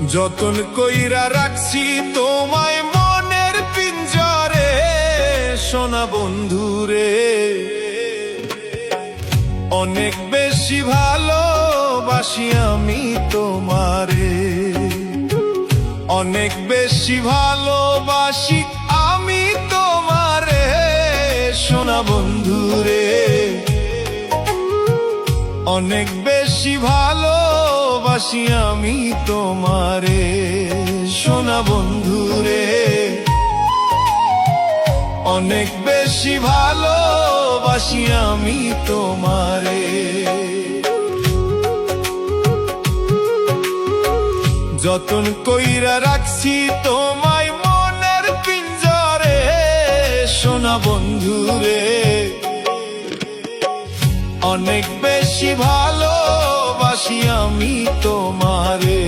যতন কইরা রাখছি তোমায় মনের পিঞ্জরে, সোনা বন্ধুরে। অনেক বেশি ভালোবাসি আমি তোমারে, অনেক বেশি ভালোবাসি আমি তোমারে, সোনা বন্ধুরে। অনেক বেশি ভালোবাসি আমি তোমারে, সোনা বন্ধুরে। অনেক বেশি ভালোবাসি আমি তোমারে। যতন কইরা রাখছি তোমায় মনের পিঞ্জরে, সোনা বন্ধুরে। অনেক বেশি ভালোবাসি আমি তোমারে।